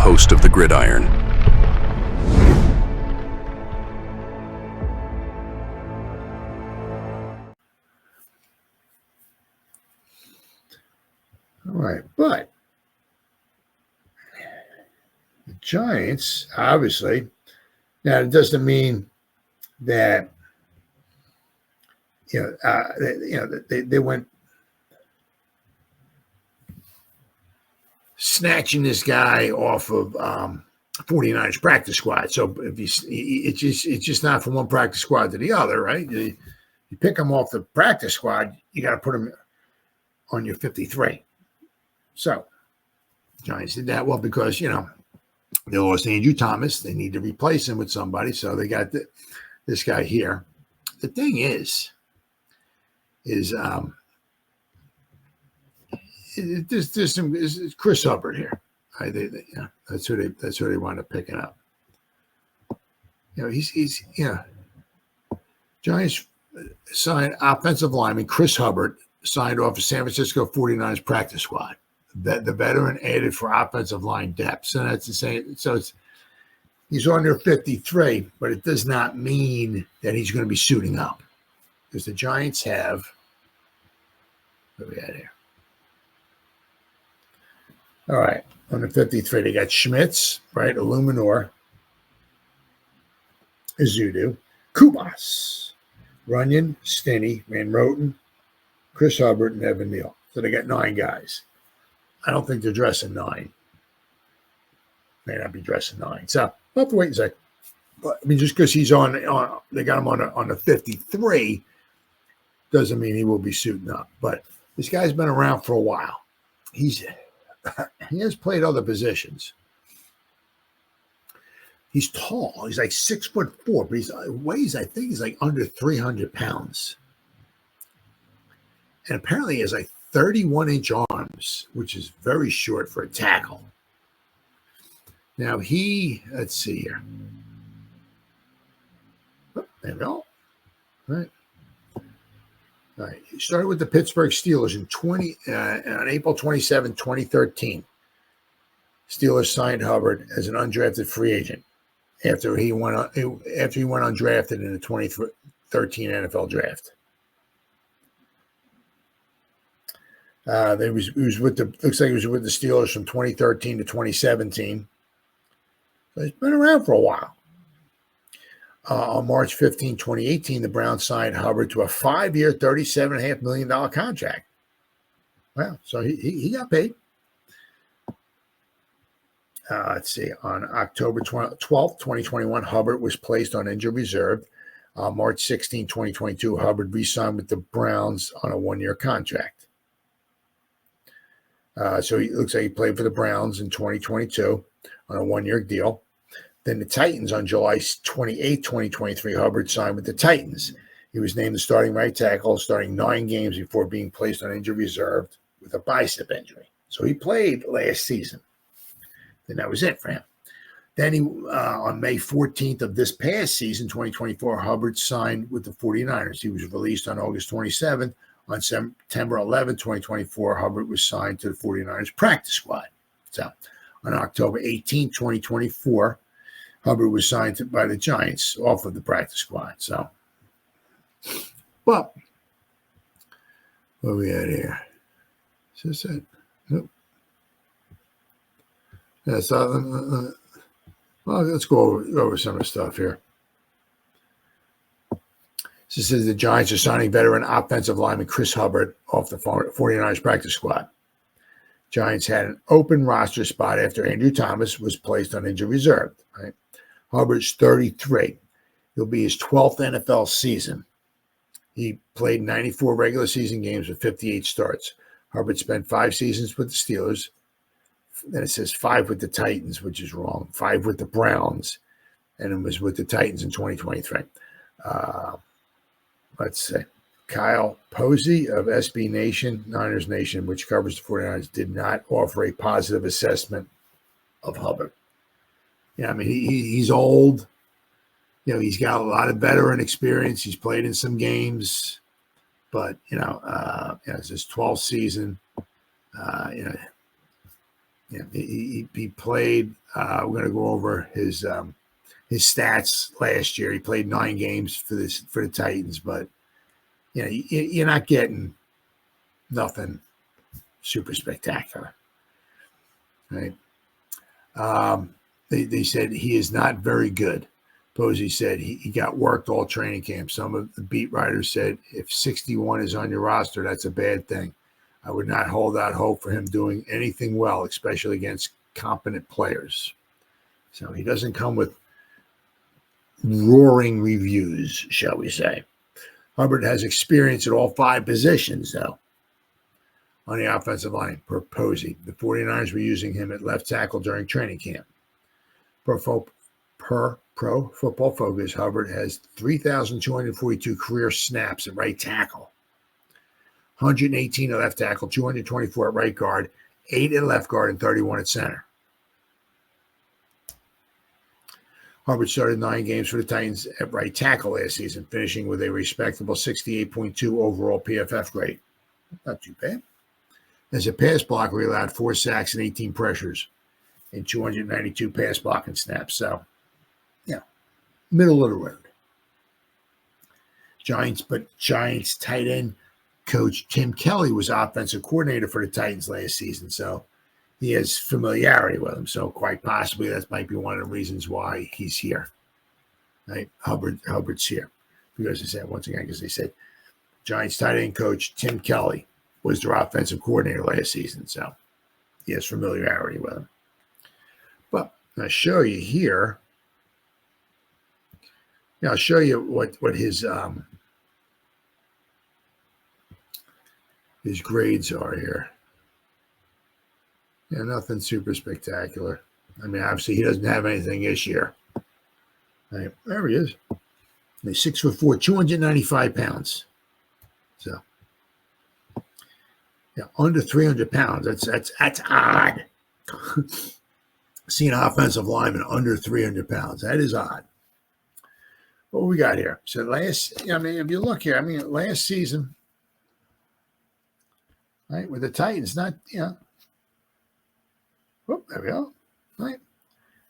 host of the Gridiron. All right, but the Giants, obviously, now it doesn't mean that they went snatching this guy off of 49ers practice squad. So if it's just not from one practice squad to the other, right? You pick him off the practice squad, you got to put him on your 53. So Giants did that well because they lost Andrew Thomas. They need to replace him with somebody, so they got this guy here. The thing is there's Chris Hubbard here. That's who they wound up picking up. He's Giants signed offensive lineman Chris Hubbard, signed off of San Francisco 49ers practice squad. The veteran added for offensive line depth. So that's the same. So he's on their 53, but it does not mean that he's going to be suiting up because the Giants have. What do we got here? All right, on the 53, they got Schmitz, right? Illuminor, Izudu, Kubas, Runyon, Stinney, Van Roten, Chris Hubbard, and Evan Neal. So they got 9 guys. I don't think they're dressing 9. May not be dressing 9. So we'll have to wait and see. But I mean, just because he's on, they got him on a 53 doesn't mean he will be suiting up. But this guy's been around for a while. He has played other positions. He's tall. He's like 6'4", but he weighs, I think he's like under 300 pounds. And apparently he has like 31-inch arms, which is very short for a tackle. Now let's see here. Oh, there we go. All right. He started with the Pittsburgh Steelers on April 27, 2013. Steelers signed Hubbard as an undrafted free agent after he went undrafted in the 2013 NFL draft. He was with the Steelers from 2013 to 2017. So he's been around for a while. On March 15, 2018, the Browns signed Hubbard to a 5-year, $37.5 million contract. Wow, so he got paid. Let's see. On October 12th, 2021, Hubbard was placed on injured reserve. March 16, 2022, Hubbard re-signed with the Browns on a 1-year contract. So he looks like he played for the Browns in 2022 on a 1-year deal. Then the Titans on July 28, 2023, Hubbard signed with the Titans. He was named the starting right tackle, starting 9 games before being placed on injured reserve with a bicep injury. So he played last season. Then that was it for him. Then on May 14th of this past season, 2024, Hubbard signed with the 49ers. He was released on August 27th. On September 11, 2024, Hubbard was signed to the 49ers practice squad. So on October 18, 2024, Hubbard was signed by the Giants off of the practice squad. So, but what we had here? Is this it? Nope. Yeah, so well, let's go over some of the stuff here. This says the Giants are signing veteran offensive lineman Chris Hubbard off the 49ers practice squad. Giants had an open roster spot after Andrew Thomas was placed on injured reserve. Right? Hubbard's 33. It'll be his 12th NFL season. He played 94 regular season games with 58 starts. Hubbard spent 5 seasons with the Steelers. Then it says 5 with the Titans, which is wrong. 5 with the Browns. And it was with the Titans in 2023. Let's see. Kyle Posey of SB Nation, Niners Nation, which covers the 49ers, did not offer a positive assessment of Hubbard. Yeah, I mean, he's old. He's got a lot of veteran experience. He's played in some games. But, it's his 12th season. Yeah, he played. We're going to go over his stats last year. He played 9 games for the Titans, but you're not getting nothing super spectacular, right? They said he is not very good. Posey said he got worked all training camp. Some of the beat writers said if 61 is on your roster, that's a bad thing. I would not hold out hope for him doing anything well, especially against competent players. So he doesn't come with roaring reviews, shall we say. Hubbard has experience at all 5 positions, though, on the offensive line per Posey. The 49ers were using him at left tackle during training camp. Per Pro Football Focus, Hubbard has 3,242 career snaps at right tackle, 118 at left tackle, 224 at right guard, 8 at left guard, and 31 at center. Hubbard started 9 games for the Titans at right tackle last season, finishing with a respectable 68.2 overall PFF grade. Not too bad. As a pass blocker, he allowed 4 sacks and 18 pressures in 292 pass blocking snaps. So, middle of the road. Giants tight end coach Tim Kelly was offensive coordinator for the Titans last season, so he has familiarity with him. So quite possibly that might be one of the reasons why he's here. Right? Hubbard's here. Because I said, once again, because they said Giants tight end coach Tim Kelly was their offensive coordinator last season, so he has familiarity with him. But I'll show you here. I'll show you what his grades are here. Yeah, nothing super spectacular. I mean, obviously he doesn't have anything this year. Right, there he is. He's 6'4", 295 pounds. So, under 300 pounds. That's odd. Seeing an offensive lineman under 300 pounds. That is odd. What we got here? So if you look here, last season, right, with the Titans, not, there we go, right,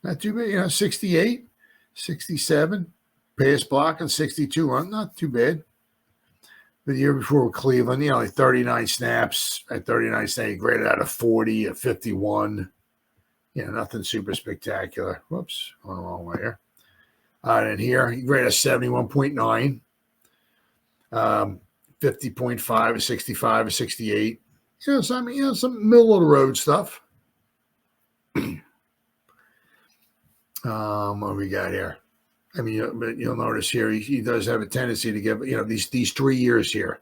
not too bad, 68, 67, pass blocking, 62 run, not too bad. But the year before with Cleveland, like 39 snaps, at 39 snaps, he graded out of 40, a 51, nothing super spectacular. Whoops, going the wrong way here. And here, he graded a 71.9, 50.5, a 65, a 68. Some middle of the road stuff. What we got here? But you'll notice here, he does have a tendency to give, these 3 years here,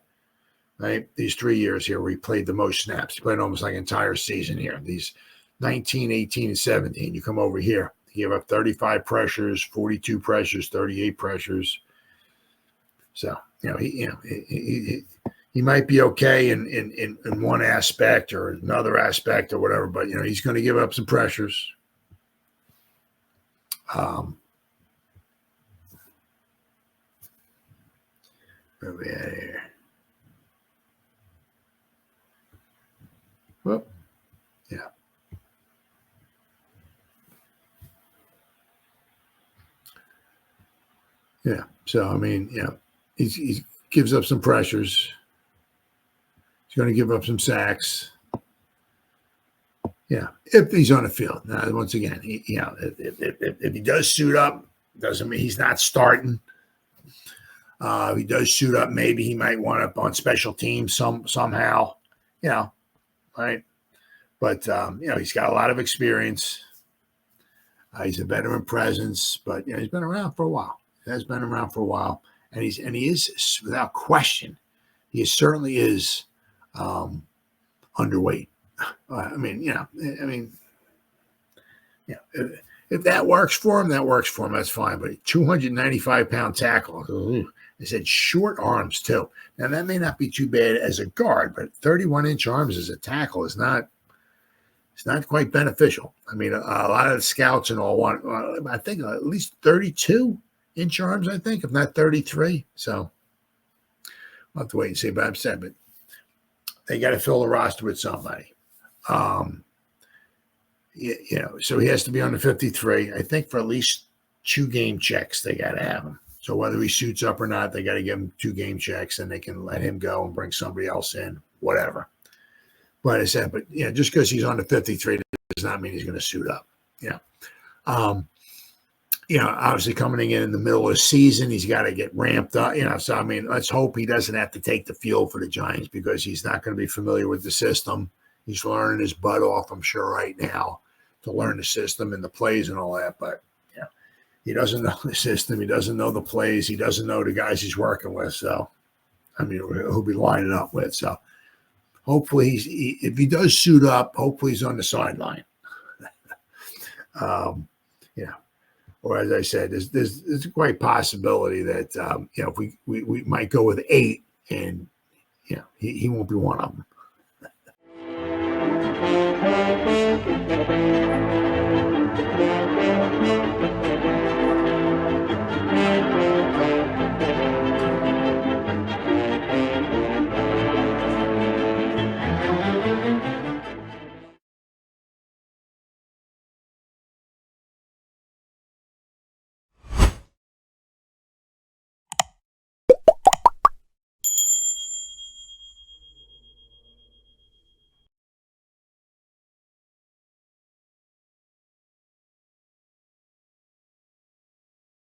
right? These 3 years here where he played the most snaps. He played almost like an entire season here. These 19, 18, and 17. You come over here. He gave up 35 pressures, 42 pressures, 38 pressures. So, he might be okay in one aspect or another aspect or whatever, but, he's going to give up some pressures. Where we at here? Well, yeah. Yeah. So, he gives up some pressures. He's going to give up some sacks. Yeah. If he's on the field. Now, once again, if he does suit up, doesn't mean he's not starting. If he does suit up, maybe he might wind up on special teams somehow, right? But, he's got a lot of experience. He's a veteran presence, but, he's been around for a while. He has been around for a while. And he is, without question, he certainly is underweight. If that works for him, that works for him. That's fine. But 295-pound tackle. They said short arms, too. Now, that may not be too bad as a guard, but 31-inch arms as a tackle is not quite beneficial. A lot of the scouts and all want, I think, at least 32-inch arms, I think, if not 33. So we'll have to wait and see. But I'm saying, but they got to fill the roster with somebody. So he has to be on the 53. I think for at least 2 game checks, they got to have him. So whether he suits up or not, they got to give him 2 game checks, and they can let him go and bring somebody else in, whatever. But I said, just because he's on the 53 does not mean he's going to suit up. Obviously coming in the middle of the season, he's got to get ramped up. So let's hope he doesn't have to take the field for the Giants, because he's not going to be familiar with the system. He's learning his butt off, I'm sure, right now to learn the system and the plays and all that. But he doesn't know the system. He doesn't know the plays. He doesn't know the guys he's working with. So, who'll be lining up with. So, hopefully, if he does suit up, hopefully he's on the sideline. Or as I said, there's a great possibility that if we might go with 8, and he won't be one of them.